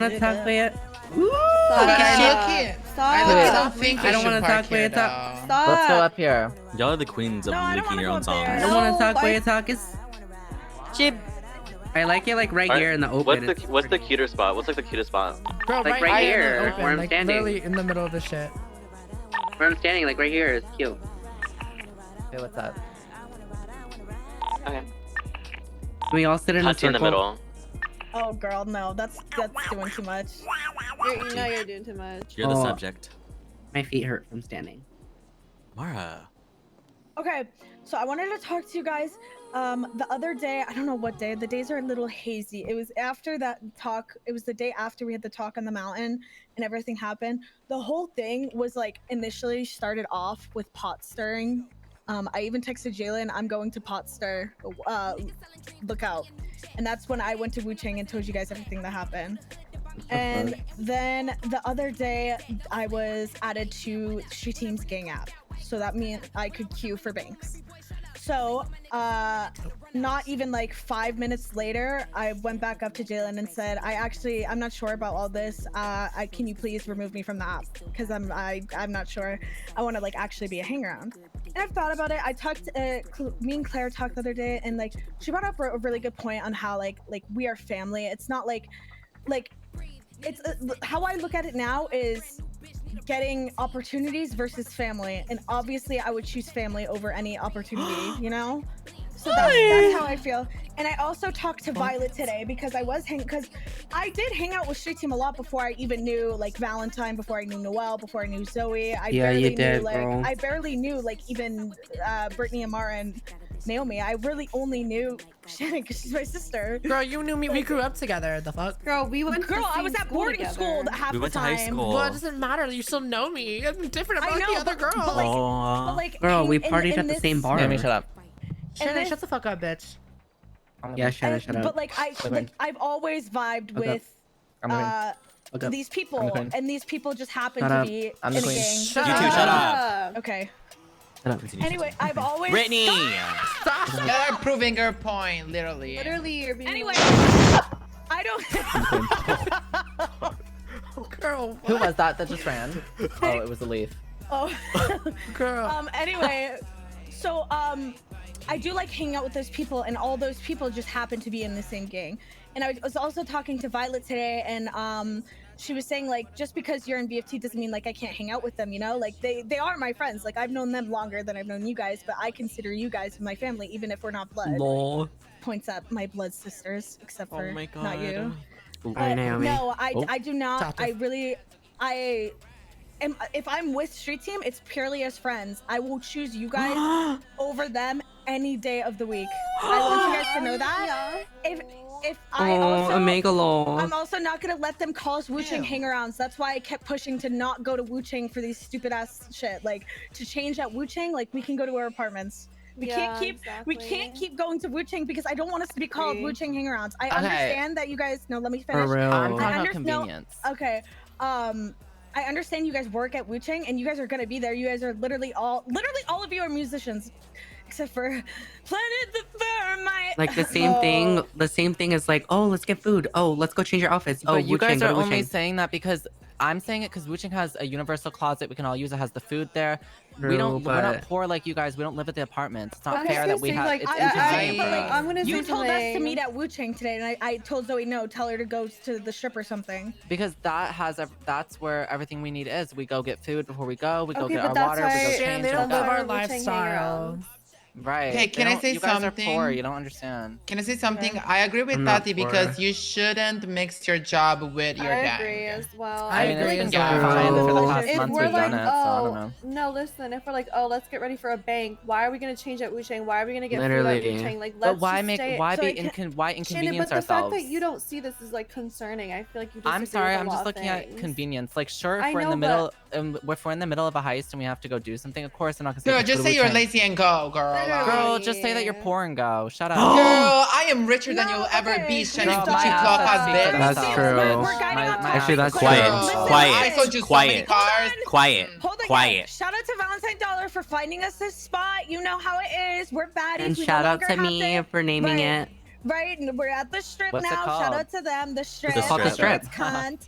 want to talk by it? I don't want to talk by it. Stop. Let's go up here. Y'all are the queens of making your own songs. I don't want to talk by it. Talk is. Chip. I like it like right here in the open. What's the cuter spot? What's like the cutest spot? Bro, like right here, open, where I'm like standing. literally in the middle of the shit. Where I'm standing, like right here, is cute. Okay, what's up? Okay. Can we all sit in a Touch circle? in the middle. Oh, girl, no, that's doing too much. You know you're doing too much. You're the subject. My feet hurt from standing. Mara. Okay, so I wanted to talk to you guys. The other day, I don't know what day. The days are a little hazy. It was after that talk. It was the day after we had the talk on the mountain and everything happened. The whole thing was like initially started off with pot stirring. I even texted Jalen, I'm going to pot stir. Look out. And that's when I went to Wu Chang and told you guys everything that happened. And then the other day, I was added to Street Team's gang app. So that means I could queue for banks. So not even like 5 minutes later, I went back up to Jalen and said, I'm not sure about all this. Can you please remove me from the app? Because I'm not sure. I want to like actually be a hang around. And I've thought about it. I talked, me and Claire talked the other day, and like she brought up a really good point on how like we are family. It's not like it's how I look at it now is getting opportunities versus family, and obviously I would choose family over any opportunity, you know. So that's how I feel. And I also talked to Violet today because I did hang out with Street Team a lot before I even knew like Valentine, before I knew Noelle, before I knew Zoe. I barely knew like even Brittany, Amara, and Naomi. I really only knew Shannon because she's my sister. Girl, you knew me. We grew up together. The fuck? Girl, we went. I was at boarding school half the time. We went to high school. Well, it doesn't matter. You still know me. I'm different about the other girl. But like, girl, we partied at the same bar. Naomi, shut up. Shannon, shut the fuck up, bitch. Yeah, Shannon, shut up. But like, I've always vibed with these people, and these people just happen to be in a gang. You two, shut up. Okay. Anyway, I've always Brittany. Stop. You're proving her point, literally. Literally, you're being. Anyway, I don't. Girl. Who was that just ran? Oh, it was a leaf. Oh. Girl. Anyway, so I do like hanging out with those people, and all those people just happen to be in the same gang. And I was also talking to Violet today, and she was saying like, just because you're in VFT doesn't mean like I can't hang out with them, you know? Like they are my friends. Like I've known them longer than I've known you guys, but I consider you guys my family, even if we're not blood. Lol. Points at my blood sisters, except for not you. Hi, Naomi. No, I do not. If I'm with Street Team, it's purely as friends. I will choose you guys over them any day of the week. I want you guys to know that. If I I'm also not gonna let them call us Wu Chang hangarounds. That's why I kept pushing to not go to Wu Chang for these stupid ass shit. Like to change at Wu Chang, like we can go to our apartments. We can't keep going to Wu Chang because I don't want us to be called Wu Chang hangarounds. I understand that you guys. No, let me finish. I'm talking about convenience. Okay. I understand you guys work at Wu Chang and you guys are gonna be there. You guys are literally all of you are musicians. Except for Planet the Thermite. Like the same thing. The same thing is like, oh, let's get food. Oh, let's go change your outfits. Oh, but you guys are only saying that because I'm saying it because Wu Chang has a universal closet we can all use. It has the food there. We're not poor like you guys. We don't live at the apartments. It's not fair that we have. Like, I'm gonna you told us to meet at Wu Chang today, and I told Zoe no. Tell her to go to the strip or something. Because that's where everything we need is. We go get food before we go. We go get our that's water. why We go change. They don't live our lifestyle. Right. Hey, can I say you guys something? Are poor. You don't understand. Can I say something? I agree with Tati because you shouldn't mix your job with your gang. I agree as well. I mean, it's been Yeah. fine for the past If months we're we've like, done it, so I don't know. no, listen. If we're like, oh, let's get ready for a bank. Why are we gonna change at Wu Chang? Why are we gonna get food at Wu Chang? Like, let's but why just make stay, why so be why Shannon, inconvenience but ourselves? the fact that you don't see this is like concerning. I feel like you. I'm sorry. I'm with a just lot of looking at things. convenience. Like, sure, if we're in the middle, if we're in the middle of a heist and we have to go do something, of course, I'm not gonna say. Girl, just say you're lazy and go, girl. Girl, just say that you're poor and go. Shut up. Girl, I am richer than you'll ever be, Shannon. No, Don't my you ass clock has us, speak for bitch. That's true. Actually, that's I sold you so many cars. Hold on, guys. Shout out to Valentine Dollar for finding us this spot. You know how it is. We're baddies. And We shout no out longer to have me for naming it. Right, and we're at the strip What's it now. Shout called? out to them. The strip. It's called the strip. It's cunt.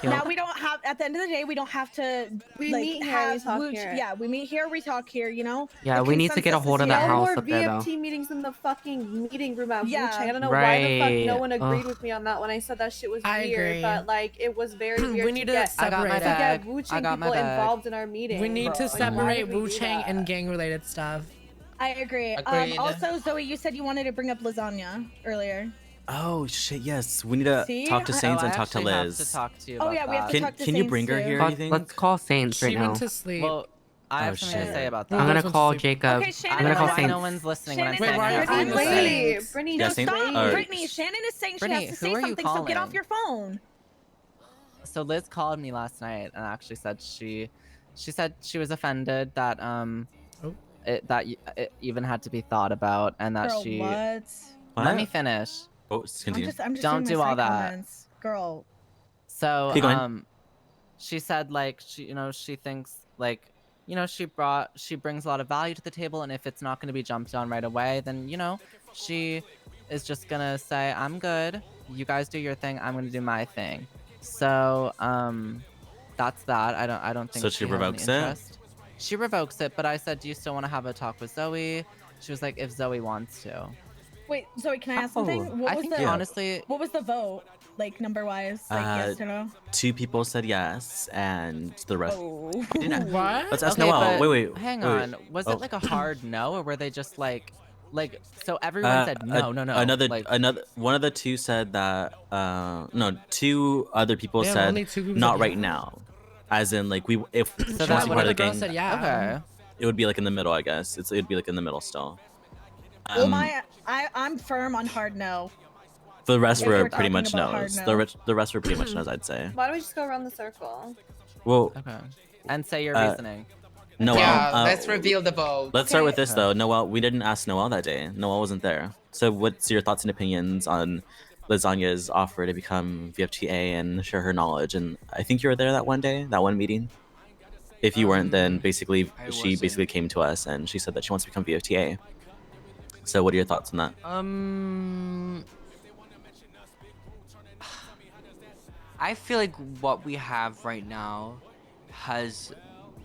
Now we don't have. At the end of the day, we don't have to. We like, meet here, have we talk wooch- here. Yeah, we meet here. We talk here. You know. Yeah, The we need to get a consensus hold is of that here. No house more up there, though. VFT meetings in the fucking meeting room at Yeah. Wu-Chang. I don't know why the fuck no Right. one agreed Ugh. with me on that when I said that shit was I weird. agree. But like, it was very weird We need to get, I got my separate to it. bag. get I Wu-Chang got my people bag. involved in our meeting. We need to Like, why separate did we do Wu-Chang that? and gang-related stuff. I agree. Agreed. Also, Zoe, you said you wanted to bring up lasagna earlier. Oh shit, yes. We need to See? talk to Saints I and talk to actually have Liz. to talk to you Oh, about yeah, we have that. to talk to Can you Saints bring her too. here, you Let's, think? let's call Saints right She now. went to sleep. Well, I have Oh, something to shit. say about Well, I'm that. gonna Who's call on sleep? Jacob. Okay, Shannon, I'm gonna call why- No Saints. one's listening Shannon, when I'm Wait, why saying are that. you I'm on late. Saints? Brittany, Yeah, No, Saints- stop, or- Brittany. Shannon is saying Brittany, she has to who say are you something, so get off calling? your phone. So Liz called me last night and actually said she said she was offended that Oh. it even had to be thought about and that Girl, she what? let me What? finish. Oh, continue. I'm just Don't doing do my all side that. comments. Girl. So Keep going. she said like she thinks like she brings a lot of value to the table, and if it's not going to be jumped on right away, then she is just gonna say, I'm good, you guys do your thing, I'm gonna do my thing. So that's that. I don't think So she has any revokes it? interest. She revokes it, but I said, do you still want to have a talk with Zoe? She was like, if Zoe wants to. Wait, Zoe, can I ask Oh. something? What I was think the honestly, what was the vote? Like number wise? Like yes or no? 2 people said yes, and the rest. Oh. What? Let's ask okay, Noel. but Wait. hang wait. on. Was Oh. it like a hard no, or were they just like so everyone said no, no, no. Another like, one of the 2 said that no, 2 other people Damn, said only 2 people not said right yes? now. As in like if So she that wants to be one part of of the the girls gang, said yeah. okay. it would be like in the middle, I guess. It'd be like in the middle still. Well, I'm firm on hard no. The rest If were we're pretty talking much about hard no's. no. The rest were pretty much no's, I'd say. Why don't we just go around the circle? Well, Okay. And say your Uh, reasoning. Noel. Yeah, let's reveal the vote. Let's start with Okay. this though. Noel, we didn't ask Noel that day. Noel wasn't there. So, what's your thoughts and opinions on Lasagna's offer to become VFTA and share her knowledge? And I think you were there that one day, that one meeting. If you weren't, then basically I she basically came to us and she said that she wants to become VFTA. So, what are your thoughts on that? I feel like what we have right now has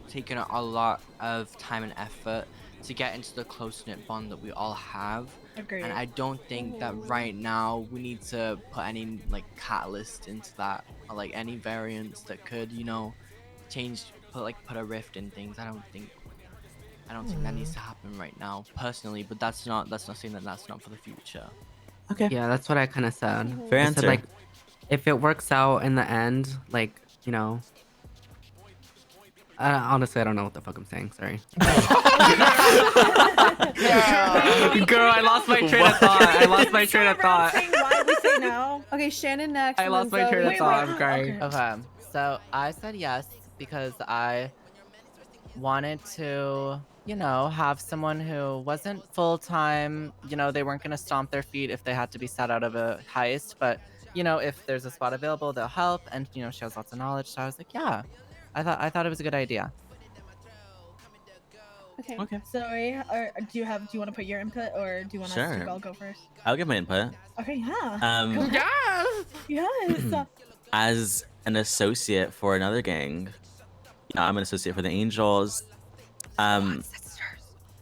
taken a lot of time and effort to get into the close-knit bond that we all have. Agreed. And I don't think that right now we need to put any like catalyst into that, or like any variants that could, change, put a rift in things. I don't think that needs to happen right now, personally. But that's not saying that that's not for the future. Okay. Yeah, that's what I kind of said. Fair I answer. said, like, if it works out in the end, like, honestly, I don't know what the fuck I'm saying. Sorry. Girl, I lost my train of thought. I lost my train of thought. Saying why we say no? Okay, Shannon next. I and lost then my train of Zoe. thought. I'm crying. Okay. So I said yes because I wanted to, have someone who wasn't full time. They weren't gonna stomp their feet if they had to be set out of a heist, but if there's a spot available, they'll help. And she has lots of knowledge. So I was like, yeah, I thought it was a good idea. Okay. Okay. Zoe, or do you want to put your input, or do you want us Sure. to all go first? I'll give my input. Okay, yeah. Yeah. Yes. As an associate for another gang, I'm an associate for the Angels.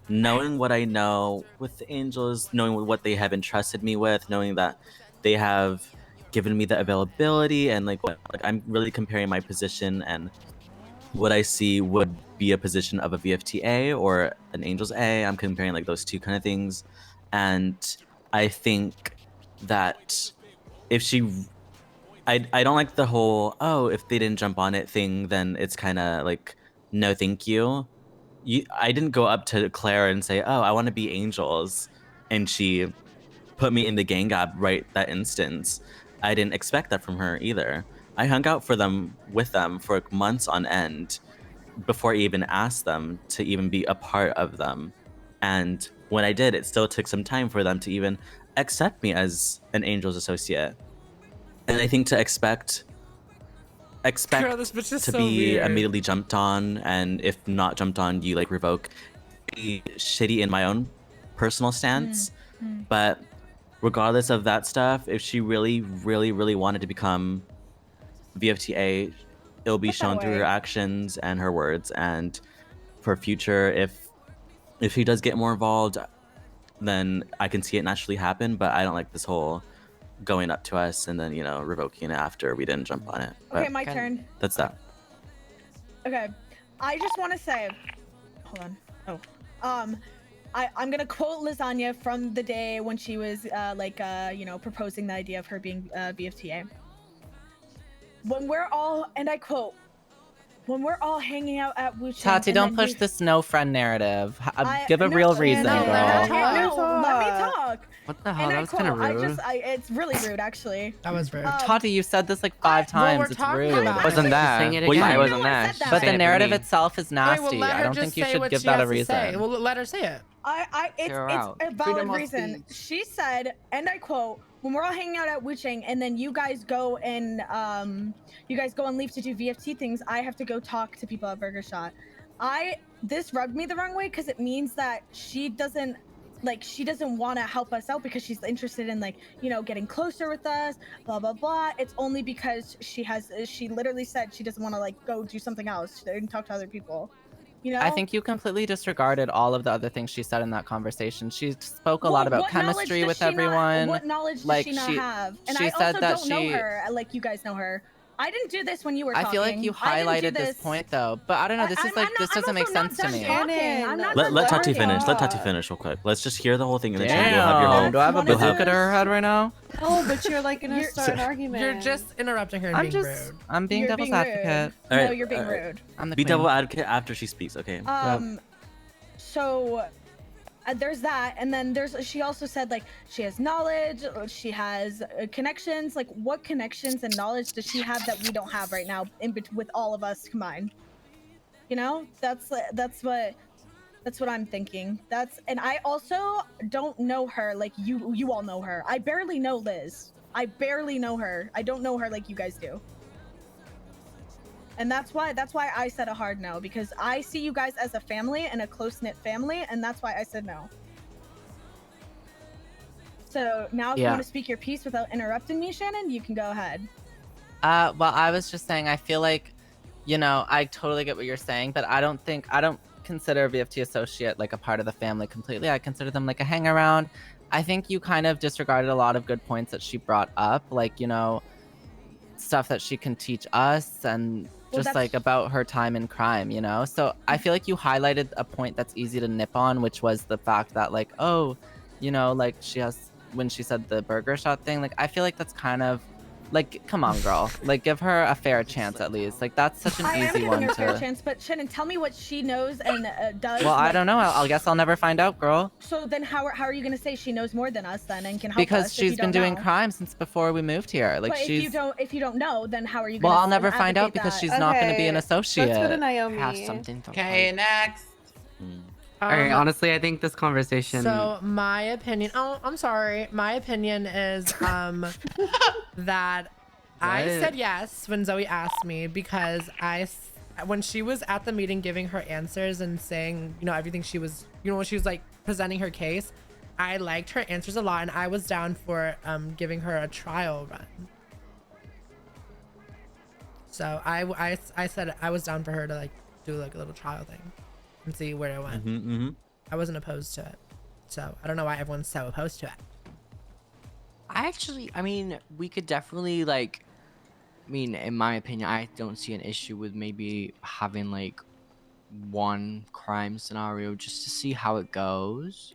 Knowing what I know with the Angels, knowing what they have entrusted me with, knowing that they have given me the availability, and like I'm really comparing my position and what I see would be a position of a VFTA or an Angels A. I'm comparing like those two kind of things, and I think that if I don't like the whole if they didn't jump on it thing, then it's kind of like no thank you. I didn't go up to Claire and say, I want to be Angels, and she put me in the gang gap right that instance. I didn't expect that from her either. I hung out with them for months on end before I even asked them to even be a part of them. And when I did, it still took some time for them to even accept me as an Angels associate. And I think to expect Girl, this bitch is to so be weird. immediately jumped on, and if not jumped on, you like revoke, be shitty in my own personal stance. But regardless of that stuff, if she really, really, really wanted to become VFTA, it'll be Put that shown through her way. actions and her words. And for future, if she does get more involved, then I can see it naturally happen. But I don't like this whole going up to us and then, you know, revoking it after we didn't jump on it. Okay, But my turn. that's that. Okay, I just want to say, hold on. Oh, I'm gonna quote Lasagna from the day when she was you know, proposing the idea of her being VFTA. When we're all, and I quote, when we're all hanging out at Wu Chang. Tati, don't push this no friend narrative. Give a no, real reason, no, girl. let me talk. What the hell? And That I was kind of quote, rude. it's really rude, actually. That was rude. Tati, you said this like 5 well, we're times. It's talking rude. about Wasn't it. that? Saying it Well, yeah, again. it wasn't No, I that. said She's that. But saying the it for narrative me. itself is Okay, well, nasty. let I her don't just think you say should what give she that a has to say. reason. Well, let her say it. It's Hear her out. a valid Freedom of reason. speech. She said, and I quote, when we're all hanging out at Wu Chang and then you guys go and leave to do VFT things, I have to go talk to people at Burger Shot. This rubbed me the wrong way because it means that she doesn't want to help us out because she's interested in, like, you know, getting closer with us, blah blah blah. It's only because she literally said she doesn't want to, like, go do something else and talk to other people. You know? I think you completely disregarded all of the other things she said in that conversation. She spoke a lot about what knowledge chemistry does with she not- everyone. What knowledge does Like, she not she- have? And she I said also that don't know she- her like you guys know her. I didn't do this when you were I talking. feel like you I didn't do highlighted this point though, but I don't know. This is like this doesn't make sense to me. I'm not Let done Tati talking. finish. Let Tati finish real quick. Let's just hear the whole thing and then you'll have your Damn, whole. do I have a You'll have- bazooka to her head right now? No, but you're like gonna start an argument. You're just interrupting her and I'm being just, rude. I'm being You're devil's being rude. advocate. All right, No, you're being all right. rude. I'm the Be queen. devil advocate after she speaks. Okay. So there's that, and then she also said, like, she has knowledge, she has connections. Like, what connections and knowledge does she have that we don't have right now with all of us combined? You know, that's what I'm thinking. And I also don't know her like you all know her. I barely know Liz. I barely know her. I don't know her like you guys do. And that's why I said a hard no, because I see you guys as a family and a close-knit family, and that's why I said no. So now if you Yeah. want to speak your piece without interrupting me, Shannon, you can go ahead. Well, I was just saying, I feel like, you know, I totally get what you're saying, but I don't consider VFT associate like a part of the family completely. I consider them like a hang around. I think you kind of disregarded a lot of good points that she brought up, like, you know, stuff that she can teach us and just like about her time in crime, you know? So I feel like you highlighted a point that's easy to nip on, which was the fact that, like, oh, you know, like when she said the burger shot thing, like, I feel like that's kind of like, come on, girl, like, give her a fair chance at least. Like, that's such an I am easy giving one her a fair to. chance, but Shannon, tell me what she knows and does. Well, I don't know. I guess I'll never find out, girl. So then, how are you gonna say she knows more than us then and can help us? Because if you she's been don't doing know? crime since before we moved here. Like, But she's. if you don't know, then how are you gonna? Well, I'll never find out advocate because that? she's not going to be an associate. Let's go to Naomi. Have something to Okay, next. All right, honestly, I think this conversation. So my opinion. Oh, I'm sorry. My opinion is that I What? said yes when Zoe asked me because when she was at the meeting giving her answers and saying, you know, everything she was, you know, when she was like presenting her case, I liked her answers a lot, and I was down for giving her a trial run. So I said I was down for her to like do like a little trial thing and see where it went. I wasn't opposed to it. So I don't know why everyone's so opposed to it. I mean, we could definitely, like, I mean, in my opinion, I don't see an issue with maybe having like one crime scenario just to see how it goes.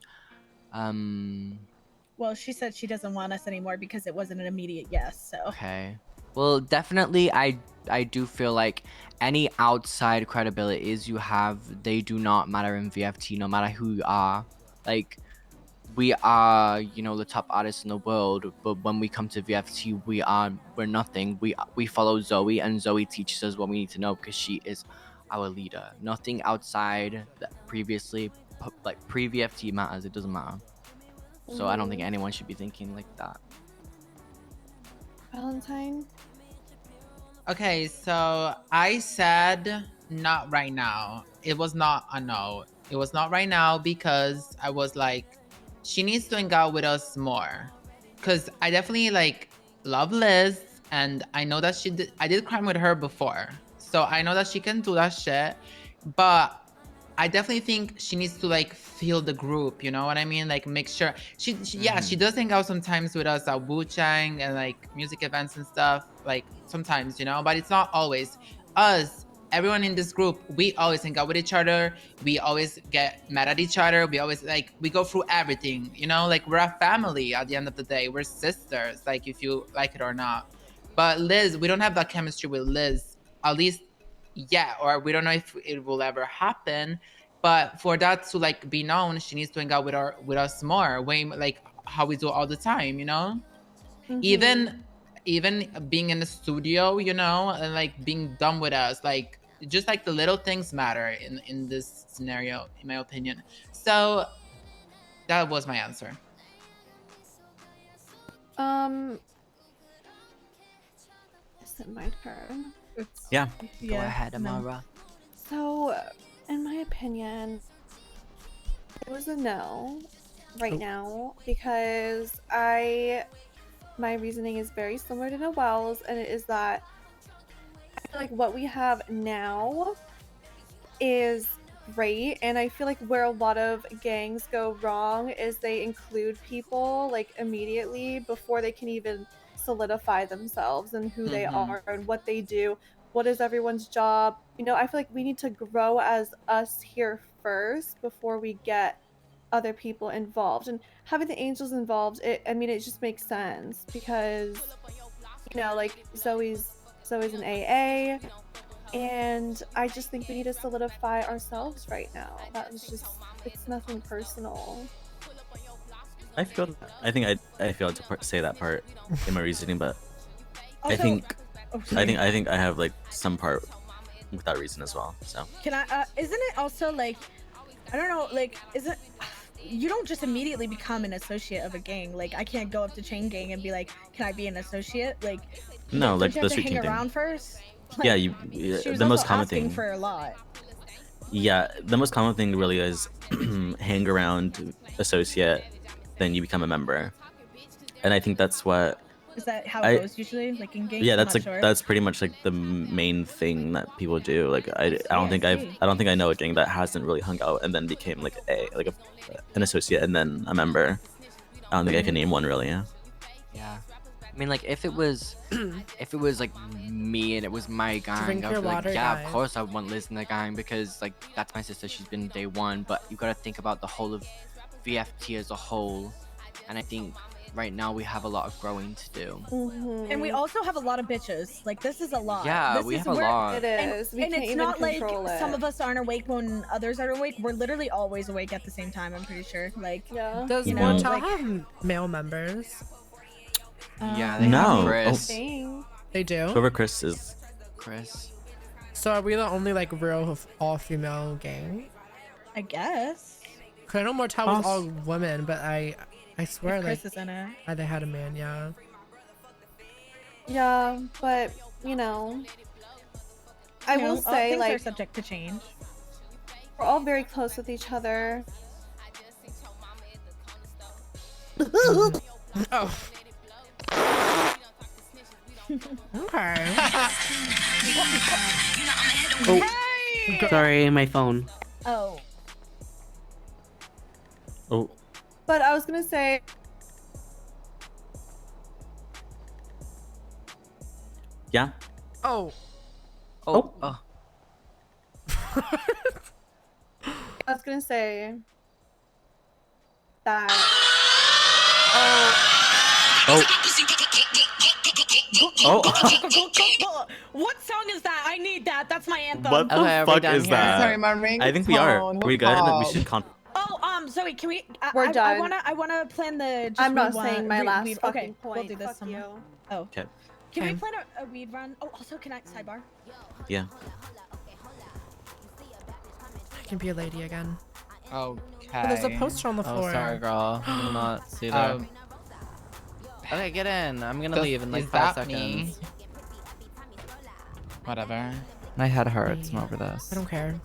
Well, she said she doesn't want us anymore because it wasn't an immediate yes. So Okay. Well, definitely, I do feel like any outside credibilities you have, they do not matter in VFT, no matter who you are. Like, we are, you know, the top artists in the world, but when we come to VFT, we're nothing. We follow Zoe, and Zoe teaches us what we need to know because she is our leader. Nothing outside that previously, like pre-VFT matters. It doesn't matter. So I don't think anyone should be thinking like that. Valentine. Okay, so I said not right now. It was not a no. It was not right now because I was like, she needs to hang out with us more. because I definitely like love Liz, and I know that I did crime with her before, so I know that she can do that shit. But I definitely think she needs to like feel the group, you know what I mean? Like make sure yeah, she does hang out sometimes with us at Wu Chang and like music events and stuff. Like sometimes, you know, but it's not always. Us, everyone in this group, we always hang out with each other. We always get mad at each other. We always like we go through everything, you know, like we're a family at the end of the day. We're sisters, like if you like it or not. But Liz, we don't have that chemistry with Liz. At least yeah, or we don't know if it will ever happen. But for that to like be known, she needs to hang out with us more, way like how we do all the time, you know. Even being in the studio, you know, and like being done with us, like just like the little things matter in this scenario, in my opinion. So that was my answer. Is it my turn? Yeah. Go ahead, no. Amara. So, in my opinion, it was a no right now because my reasoning is very similar to Noelle's, and it is that I feel like what we have now is great, and I feel like where a lot of gangs go wrong is they include people like immediately before they can even solidify themselves and who they are and what they do. What is everyone's job? You know, I feel like we need to grow as us here first before we get other people involved. And having the angels involved, I mean, it just makes sense because, you know, like Zoe's an AA, and I just think we need to solidify ourselves right now. That was just, it's nothing personal. I think I failed to say that part in my reasoning, but Also, I think sorry. I think I have like some part with that reason as well. So Can I? Isn't it also like, I don't know, like, isn't you don't just immediately become an associate of a gang? Like, I can't go up to Chain Gang and be like, "Can I be an associate?" Like, no, don't like you the have to street hang team around thing. first? Yeah, She was the most also common asking thing. for a lot. Yeah, the most common thing really is hang around associate, then you become a member, and I think that's what. Is that how it goes usually? Like in gangs? Yeah, I'm that's not like sure. that's pretty much like the main thing that people do. Like I don't think I see. I don't think I know a gang that hasn't really hung out and then became like an associate and then a member. I don't think I can name one really. Yeah. Yeah. I mean, like if it was like me and it was my gang, Drink I would your be like, water, yeah, guys. of course I want Liz in the gang because like that's my sister. She's been day one, but you gotta think about the whole of VFT as a whole, and I think right now we have a lot of growing to do. And we also have a lot of bitches. Like, this is a lot. Yeah, this we is have a lot. It is. We And can't it's even not like control it. some of us aren't awake when others are awake. We're literally always awake at the same time, I'm pretty sure. Like, Yeah. Does You know, Motel like- have male members? Yeah, they No. have Chris. Dang. They do. Whoever Chris is. Chris. So are we the only like real all-female gang? I guess. Cause I know Motel was all women, but I swear If like Chris is in it. they had a man. Yeah. Yeah, but you know, I You know, will say things are like subject to change. we're all very close with each other. Oh. Okay. Sorry, my phone. Oh. Oh. But I was gonna say, Yeah. Oh. Oh. I was gonna say that. Oh. Oh. What song is that? I need that. That's my anthem. What the Okay, are we fuck done is here? that? Sorry, my ringtone. I think we are. What We good? call? We should Oh, Zoe, can we? We're I done. wanna plan the. Just I'm not read one- saying my read- last read- fucking okay, point. we'll do this. Fuck some- you. Oh. Okay. Can we Okay. plan a weed run? Oh, also, can I sidebar? Yeah. I can be a lady again. Okay. Oh, there's a poster on the Oh, floor. sorry, girl. I did not see that. Um, Okay, get in. I'm gonna does- leave in like is 5 that me? seconds. Whatever. My head hurts from over this. I don't care.